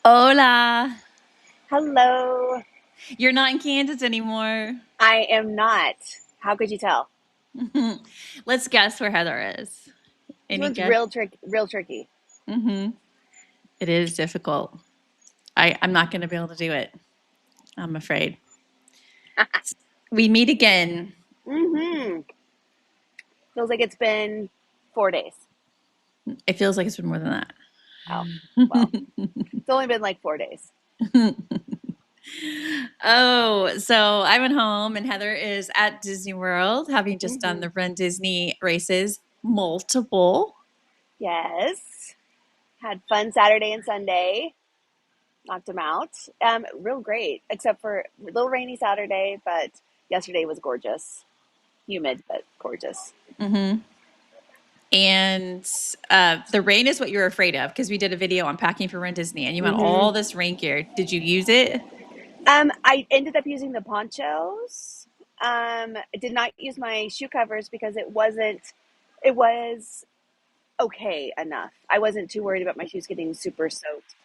Hola. Hello. You're not in Kansas anymore. I am not. How could you tell? Let's guess where Heather is. This Any one's guess? real tricky. hmm It is difficult. I'm not going to be able to do it. I'm afraid. We meet again. Mm-hmm. Feels like it's been 4 days. It feels like it's been more than that. Oh, well, it's only been like 4 days. Oh, so I went home and Heather is at Disney World, having just done Mm-hmm. the Run Disney races, multiple. Yes. Had fun Saturday and Sunday. Knocked them out. Real great, except for a little rainy Saturday, but yesterday was gorgeous. Humid, but gorgeous. hmm And the rain is what you're afraid of because we did a video on packing for Run Disney and you want Mm-hmm. all this rain gear. Did you use it? I ended up using the ponchos. I did not use my shoe covers because it was okay enough. I wasn't too worried about my shoes getting super soaked.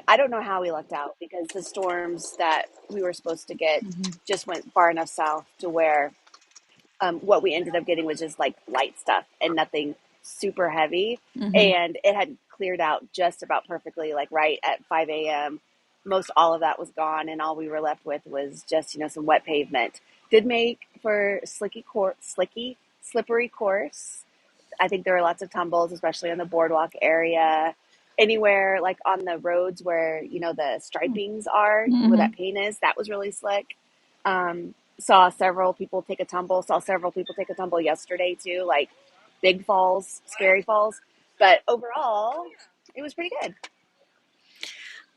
I don't know how we lucked out because the storms that we were supposed to get hmm just went far enough south to where what we ended up getting was just like light stuff and nothing super heavy. hmm And it had cleared out just about perfectly, like right at 5 a.m. Most all of that was gone, and all we were left with was just some wet pavement. Did make for slippery course. I think there were lots of tumbles, especially on the boardwalk area. Anywhere like on the roads where the stripings are, where hmm that paint is, that was really slick. Saw several people take a tumble. Saw several people take a tumble yesterday too, like big falls, scary falls. But overall, it was pretty good.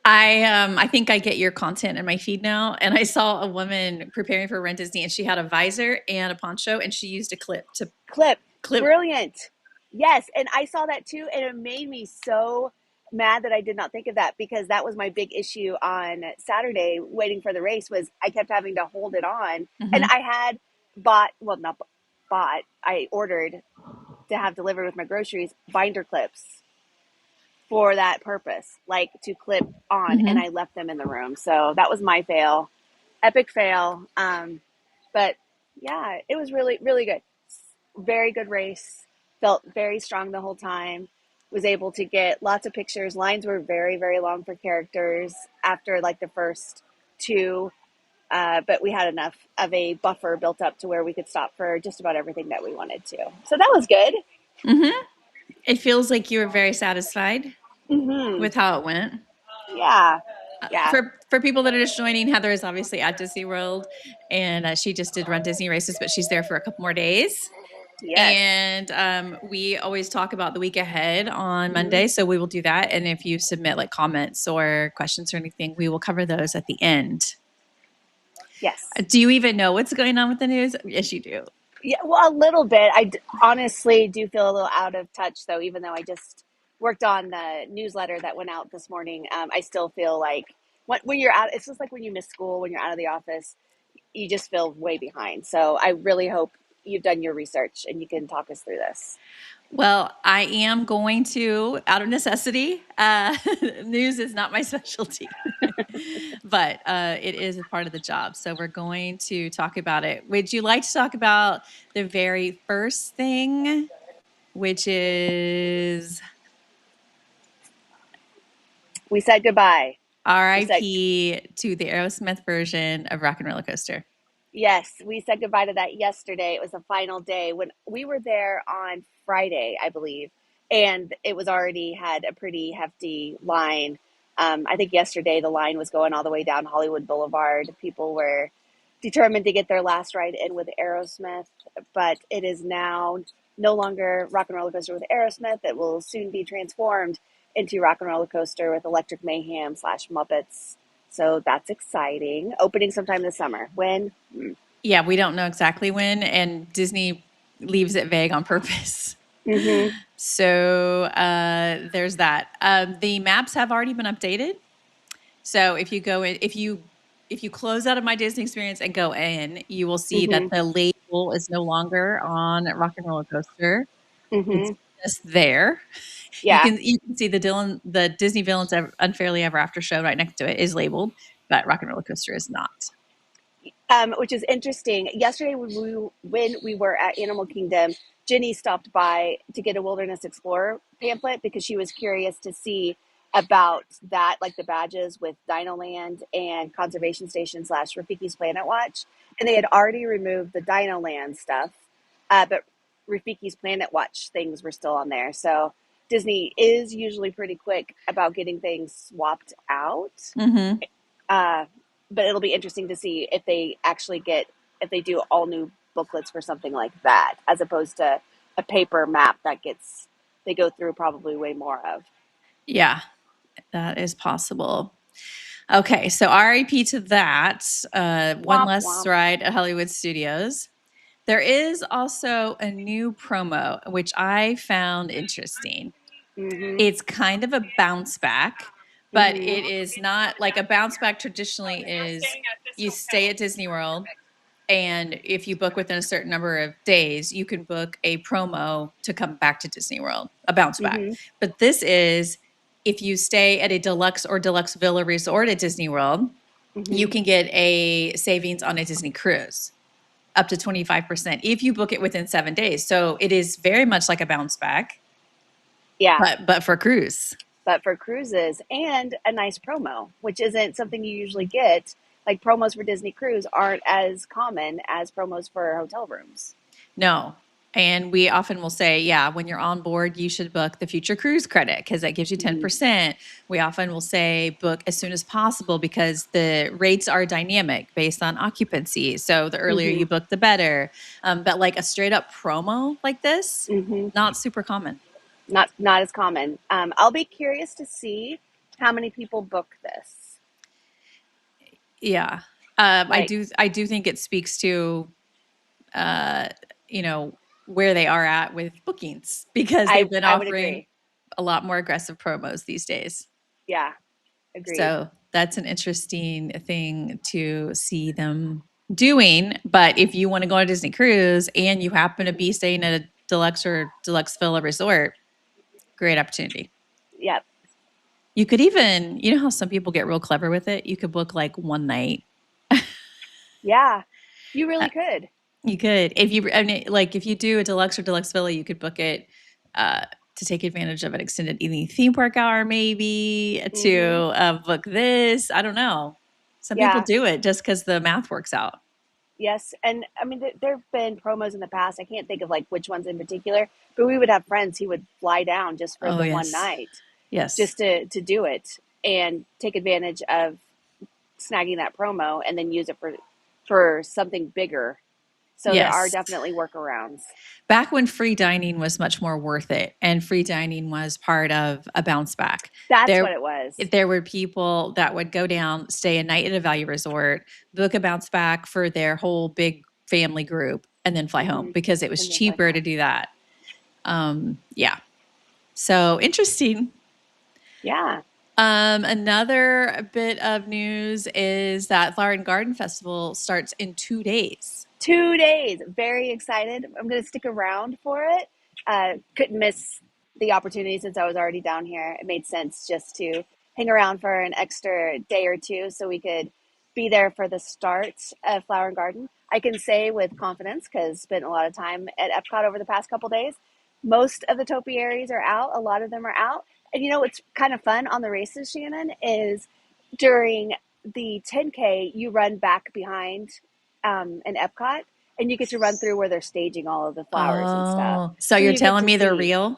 I think I get your content in my feed now, and I saw a woman preparing for Rent Disney, and she had a visor and a poncho, and she used a clip to Clip, clip. brilliant. Yes, and I saw that too, and it made me so mad that I did not think of that because that was my big issue on Saturday waiting for the race was I kept having to hold it on, and hmm I had bought, well, not bought, I ordered to have delivered with my groceries binder clips for that purpose, like to clip on, and hmm I left them in the room. So that was my fail, epic fail. But yeah, it was really really good. Very good race. Felt very strong the whole time. Was able to get lots of pictures. Lines were very very long for characters after like the first two. But we had enough of a buffer built up to where we could stop for just about everything that we wanted to. So that was good. hmm It feels like you were very satisfied Hmm. with how it went. Yeah. Yeah. For people that are just joining, Heather is obviously at Disney World, and she just did Run Disney races, but she's there for a couple more days. Yes. And we always talk about the week ahead on Hmm. Monday, so we will do that. And if you submit like comments or questions or anything, we will cover those at the end. Yes. Do you even know what's going on with the news? Yes, you do. Yeah, well, a little bit. Honestly do feel a little out of touch, though, even though I just worked on the newsletter that went out this morning. I still feel like when you're out, it's just like when you miss school, when you're out of the office, you just feel way behind. So I really hope you've done your research and you can talk us through this. Well, I am going to, out of necessity. News is not my specialty, but it is a part of the job. So we're going to talk about it. Would you like to talk about the very first thing, which is We said goodbye. We said, RIP to the Aerosmith version of Rock and Roller Coaster? yes, we said goodbye to that yesterday. It was the final day when we were there on Friday, I believe, and it was already had a pretty hefty line. I think yesterday the line was going all the way down Hollywood Boulevard. People were determined to get their last ride in with Aerosmith, but it is now no longer Rock and Roller Coaster with Aerosmith. It will soon be transformed into Rock and Roller Coaster with Electric Mayhem slash Muppets. So that's exciting. Opening sometime this summer. When? Yeah, we don't know exactly when, and Disney leaves it vague on purpose. Mm-hmm. So there's that. The maps have already been updated. So if you go in, if you close out of My Disney Experience and go in, you will see that Mm-hmm. the label is no longer on Rock and Roller Coaster. It's Mm-hmm. wilderness there. Yeah. You can see the Disney Villains Unfairly Ever After show right next to it is labeled, but Rock and Roller Coaster is not. Which is interesting. Yesterday, when we were at Animal Kingdom, Jenny stopped by to get a Wilderness Explorer pamphlet because she was curious to see about that, like the badges with Dino Land and Conservation Station slash Rafiki's Planet Watch. And they had already removed the Dino Land stuff, but Rafiki's Planet Watch things were still on there. So Disney is usually pretty quick about getting things swapped out. Mm-hmm. Uh, but it'll be interesting to see if they actually if they do all new booklets for something like that, as opposed to a paper map that they go through probably way more of. Yeah, that is possible. Okay, so RIP to that. One Womp less womp. ride at Hollywood Studios. There is also a new promo, which I found interesting. Mhm. It's kind of a bounce back, but Mhm. it is not like a bounce back traditionally is you stay at Disney World, and if you book within a certain number of days, you can book a promo to come back to Disney World, a bounce back. Mhm. But this is if you stay at a deluxe or deluxe villa resort at Disney World, you Mhm. can get a savings on a Disney cruise up to 25% if you book it within 7 days. So it is very much like a bounce back, Yeah, but for cruise. but for cruises and a nice promo, which isn't something you usually get. Like promos for Disney Cruise aren't as common as promos for hotel rooms. No. And we often will say, yeah, when you're on board, you should book the future cruise credit because that gives you Mhm. 10%. We often will say book as soon as possible because the rates are dynamic based on occupancy. So the earlier you Mhm. book, the better. But like a straight up promo like this, Mhm. not super common. Not as common. I'll be curious to see how many people book this. Yeah. Like, I do think it speaks to, uh, you know, where they are at with bookings because they've been I would offering agree. a lot more aggressive promos these days. Yeah, agreed. So that's an interesting thing to see them doing. But if you want to go on a Disney cruise and you happen to be staying at a deluxe or deluxe villa resort, great opportunity. Yep. You could even, you know how some people get real clever with it? You could book like one night. Yeah, you Uh, really could. You could. If you, I mean, like if you do a deluxe or deluxe villa, you could book it uh, to take advantage of an extended evening theme park hour, maybe to Hmm. book this. I don't know. Some people Yeah. do it just because the math works out. Yes. And I mean, there have been promos in the past. I can't think of like which ones in particular, but we would have friends who would fly down just for Oh, the one yes. night, Yes. just to do it and take advantage of snagging that promo and then use it for something bigger. So there are Yes. definitely workarounds. Back when free dining was much more worth it and free dining was part of a bounce back. That's There what it was. there were people that would go down, stay a night at a value resort, book a bounce back for their whole big family group and then fly home Hmm. because it was And then fly cheaper to home. do that. Yeah. So interesting. Yeah. Another bit of news is that Flower and Garden Festival starts in 2 days. 2 days. Very excited. I'm going to stick around for it. Couldn't miss the opportunity since I was already down here. It made sense just to hang around for an extra day or two so we could be there for the start of Flower and Garden. I can say with confidence, because spent a lot of time at Epcot over the past couple days, most of the topiaries are out. A lot of them are out. And you know what's kind of fun on the races, Shannon, is during the 10K, you run back behind an Epcot, and you get to run through where they're staging all of the flowers and stuff. Oh, so So you're you get telling to me they're see. real?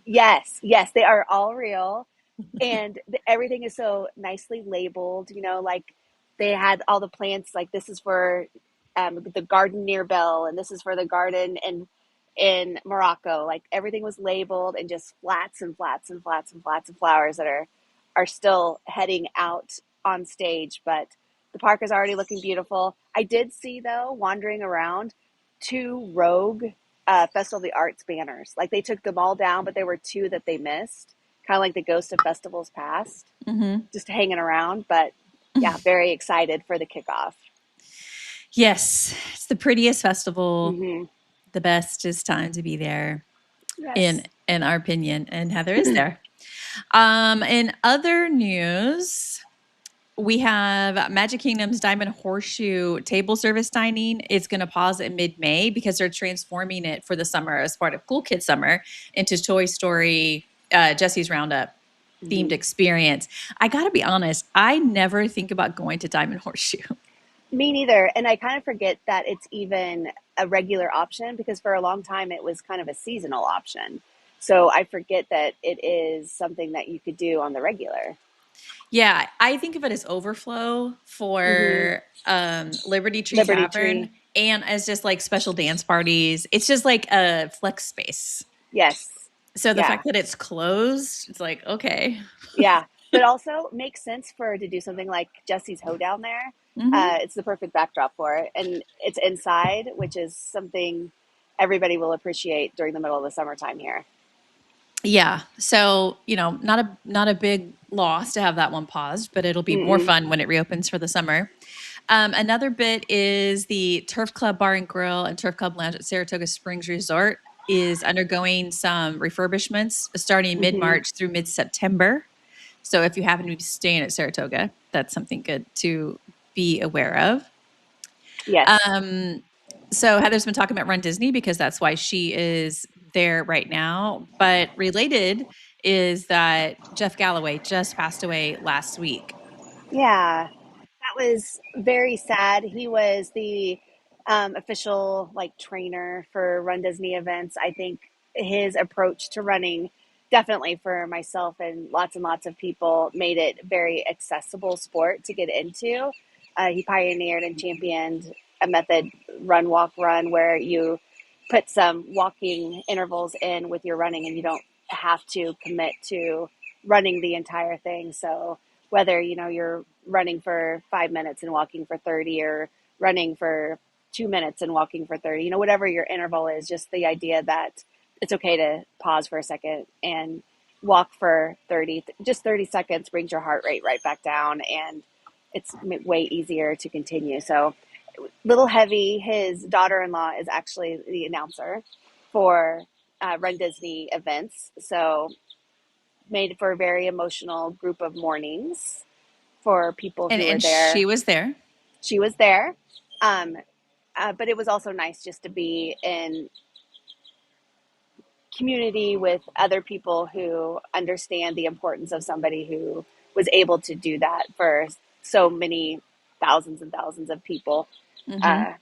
Yes, yes, they are all real, and everything is so nicely labeled. You know, like they had all the plants. Like this is for the garden near Belle, and this is for the garden in Morocco. Like everything was labeled, and just flats and flats and flats and flats of flowers that are still heading out on stage. But the park is already looking beautiful. I did see though, wandering around, two rogue Festival of the Arts banners. Like they took them all down, but there were two that they missed, kind of like the ghost of festivals past, Mm-hmm. just hanging around. But yeah, very excited for the kickoff. Yes, it's the prettiest festival. Hmm. The best is time to be there. Yes. in our opinion, and Heather is there. In other news, we have Magic Kingdom's Diamond Horseshoe table service dining is going to pause in mid-May because they're transforming it for the summer as part of Cool Kids Summer into Toy Story Jesse's Roundup themed Mhm. experience. I got to be honest, I never think about going to Diamond Horseshoe. Me neither. And I kind of forget that it's even a regular option because for a long time it was kind of a seasonal option. So I forget that it is something that you could do on the regular. Yeah, I think of it as overflow Hmm. for Liberty Tree Liberty Tavern Tree. and as just like special dance parties. It's just like a flex space. Yes. So the Yeah. fact that it's closed, it's like, okay. Yeah. But also makes sense for to do something like Jesse's Hoedown there. Hmm. It's the perfect backdrop for it. And it's inside, which is something everybody will appreciate during the middle of the summertime here. Yeah. So, not a big loss to have that one paused, but it'll be more Mm-mm. fun when it reopens for the summer. Another bit is the Turf Club Bar and Grill and Turf Club Lounge at Saratoga Springs Resort is undergoing some refurbishments starting Hmm. mid-March through mid-September. So if you happen to be staying at Saratoga, that's something good to be aware of. Yes. Um, so Heather's been talking about Run Disney because that's why she is there right now. But related is that Jeff Galloway just passed away last week. Yeah. That was very sad. He was the official like trainer for Run Disney events. I think his approach to running, definitely for myself and lots of people, made it very accessible sport to get into. He pioneered and championed a method, run, walk, run, where you put some walking intervals in with your running, and you don't have to commit to running the entire thing. So whether you're running for 5 minutes and walking for 30, or running for 2 minutes and walking for 30, whatever your interval is, just the idea that it's okay to pause for a second and walk for 30, just 30 seconds brings your heart rate right back down, and it's way easier to continue. So little heavy, his daughter-in-law is actually the announcer for Run Disney events, so made for a very emotional group of mornings for people And who were and there. she was there. She was there, um, but it was also nice just to be in community with other people who understand the importance of somebody who was able to do that for so many thousands and thousands of people. Hmm. Uh,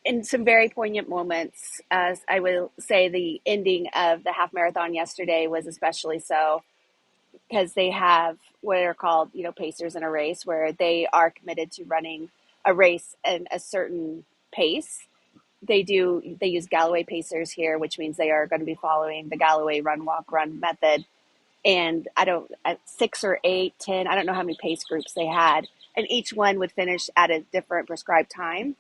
in some very poignant moments, as I will say, the ending of the half marathon yesterday was especially so, because they have what are called, pacers in a race, where they are committed to running a race at a certain pace. They use Galloway pacers here, which means they are going to be following the Galloway run, walk, run method. And I don't, at 6 or 8, 10, I don't know how many pace groups they had. And each one would finish at a different prescribed time.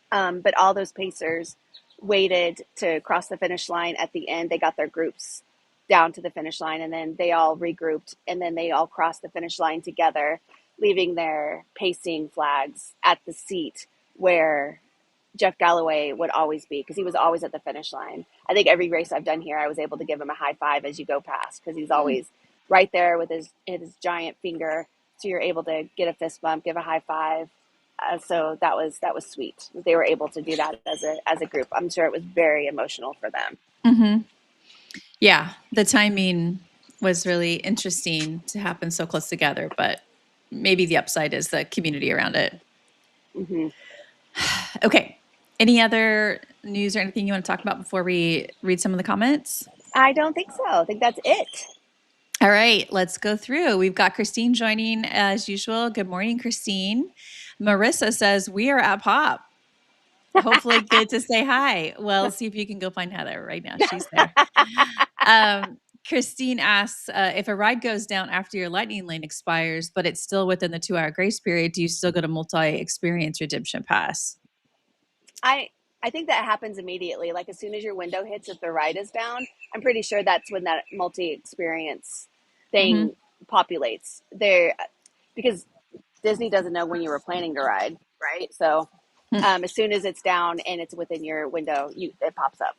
But all those pacers waited to cross the finish line at the end. They got their groups down to the finish line, and then they all regrouped, and then they all crossed the finish line together, leaving their pacing flags at the seat where Jeff Galloway would always be, because he was always at the finish line. I think every race I've done here, I was able to give him a high five as you go past, because he's always right there with his giant finger. So you're able to get a fist bump, give a high five. So that was sweet. They were able to do that as a group. I'm sure it was very emotional for them. Hmm. Yeah, the timing was really interesting to happen so close together, but maybe the upside is the community around it. Hmm. Okay. Any other news or anything you want to talk about before we read some of the comments? I don't think so. I think that's it. All right, let's go through. We've got Christine joining as usual. Good morning, Christine. Marissa says, we are at Pop. Hopefully, good to say hi. Well, see if you can go find Heather right now. She's there. Christine asks if a ride goes down after your lightning lane expires, but it's still within the 2 hour grace period, do you still get a multi experience redemption pass? I I think that happens immediately. Like as soon as your window hits, if the ride is down, I'm pretty sure that's when that multi experience Mm-hmm. thing populates there, because Disney doesn't know when you were planning to ride, right? So as soon as it's down and it's within your window, it pops up.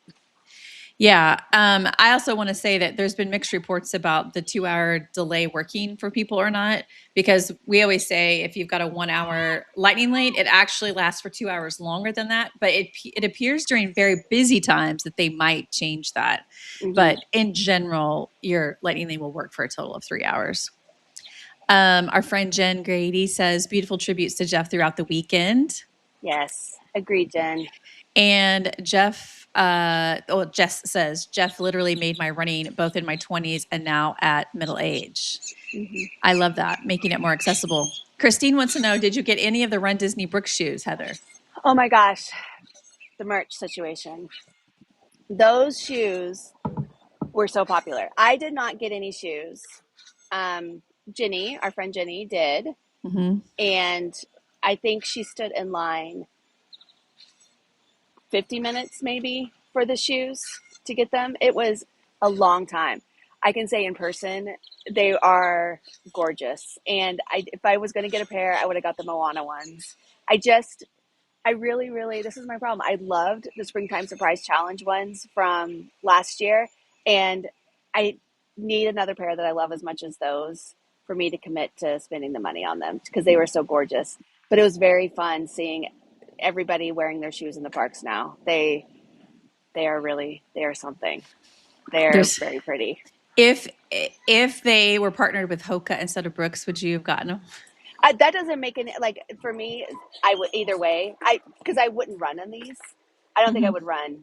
Yeah. I also want to say that there's been mixed reports about the 2 hour delay working for people or not, because we always say if you've got a 1 hour lightning lane, it actually lasts for 2 hours longer than that. But it appears during very busy times that they might change that. Hmm. But in general, your lightning lane will work for a total of 3 hours. Our friend Jen Grady says beautiful tributes to Jeff throughout the weekend. Yes, agreed, Jen. And Jess says, Jeff literally made my running both in my 20s and now at middle age. Hmm. I love that, making it more accessible. Christine wants to know, did you get any of the Run Disney Brooks shoes, Heather? Oh my gosh, the merch situation. Those shoes were so popular. I did not get any shoes. Jenny, our friend Jenny, did. Mm-hmm. And I think she stood in line 50 minutes maybe for the shoes to get them. It was a long time. I can say in person, they are gorgeous. And if I was going to get a pair, I would have got the Moana ones. I really, really, this is my problem. I loved the Springtime Surprise Challenge ones from last year. And I need another pair that I love as much as those for me to commit to spending the money on them because they were so gorgeous. But it was very fun seeing everybody wearing their shoes in the parks now. They are something. They're There's very pretty. if if they were partnered with Hoka instead of Brooks, would you have gotten them? That doesn't make any like for me. I would either way. I because I wouldn't run in these. I don't think I Mm-hmm. would run,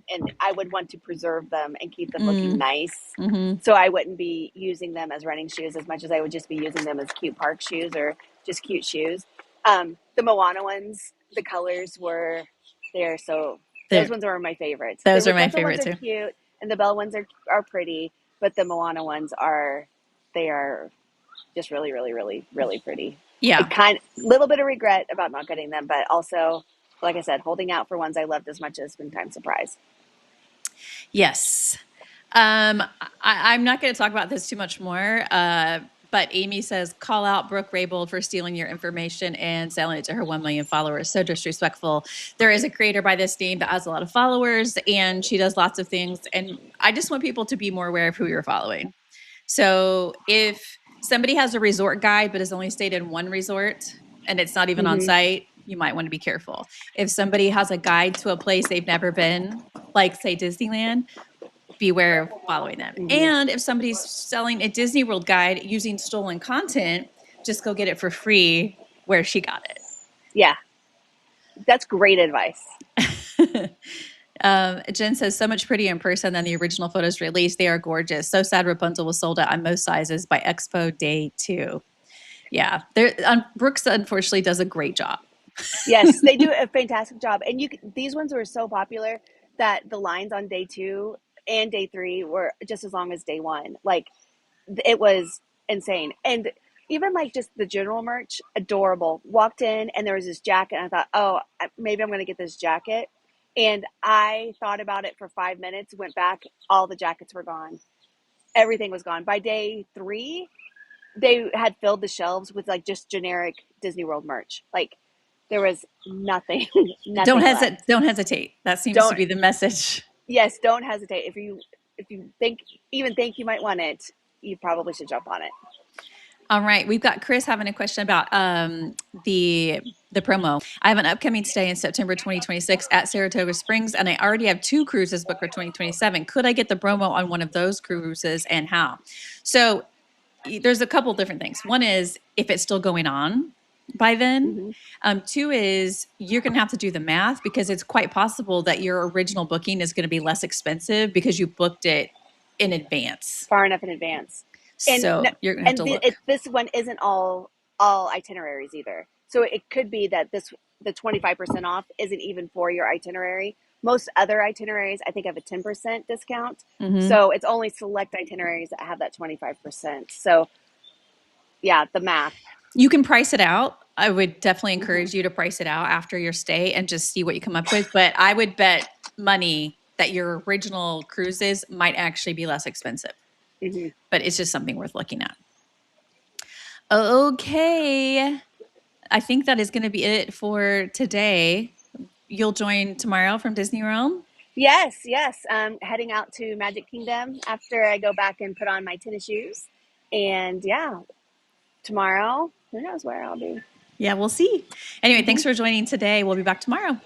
and I would want to preserve them and keep them looking Mm, nice. mm-hmm. So I wouldn't be using them as running shoes as much as I would just be using them as cute park shoes or just cute shoes. The Moana ones, the colors were there, so those There, ones are my favorites. The those are my Rapunzel ones favorite are too. cute, and the Belle ones are pretty, but the Moana ones are they are just really, really, really, really pretty. I Yeah. kind little bit of regret about not getting them, but also, like I said, holding out for ones I loved as much as Springtime Surprise. Yes. I'm not going to talk about this too much more. But Amy says, call out Brooke Raybould for stealing your information and selling it to her 1 million followers. So disrespectful. There is a creator by this name that has a lot of followers and she does lots of things. And I just want people to be more aware of who you're following. So if somebody has a resort guide but has only stayed in one resort and it's not even on Mm-hmm. site, you might want to be careful. If somebody has a guide to a place they've never been, like say Disneyland, beware of following them. Mm-hmm. And if somebody's selling a Disney World guide using stolen content, just go get it for free where she got Yeah, that's great advice. it. Jen says, so much prettier in person than the original photos released. They are gorgeous. So sad Rapunzel was sold out on most sizes by Expo Day 2. Yeah, Brooks unfortunately does a great job. Yes, they do a fantastic job, and these ones were so popular that the lines on day two and day three were just as long as day one. Like it was insane. And even like just the general merch, adorable. Walked in and there was this jacket, and I thought, oh, maybe I'm going to get this jacket. And I thought about it for 5 minutes, went back, all the jackets were gone. Everything was gone. By day three, they had filled the shelves with like just generic Disney World merch. Like there was nothing, Don't nothing left. hesitate. Don't hesitate. That seems to Don't, be the message. yes, don't hesitate. If you think, even think you might want it, you probably should jump on it. All right, we've got Chris having a question about the promo. I have an upcoming stay in September 2026 at Saratoga Springs, and I already have 2 cruises booked for 2027. Could I get the promo on one of those cruises, and how? So there's a couple different things. One is if it's still going on by then. Mm-hmm. Two is you're going to have to do the math because it's quite possible that your original booking is going to be less expensive because you booked it in advance. Far enough in advance. And So you're going to have and to look. this one isn't all itineraries either. So it could be that the 25% off isn't even for your itinerary. Most other itineraries, I think, have a 10% discount. Mm-hmm. So it's only select itineraries that have that 25%. So yeah, the math. You can price it out. I would definitely Mm-hmm. encourage you to price it out after your stay and just see what you come up with. But I would bet money that your original cruises might actually be less expensive. Mm-hmm. But it's just something worth looking at. Okay. I think that is going to be it for today. You'll join tomorrow from Disney World. Yes, yes. Heading out to Magic Kingdom after I go back and put on my tennis shoes. And yeah, tomorrow, who knows where I'll be. Yeah, we'll see. Anyway, Hmm. thanks for joining today. We'll be back tomorrow.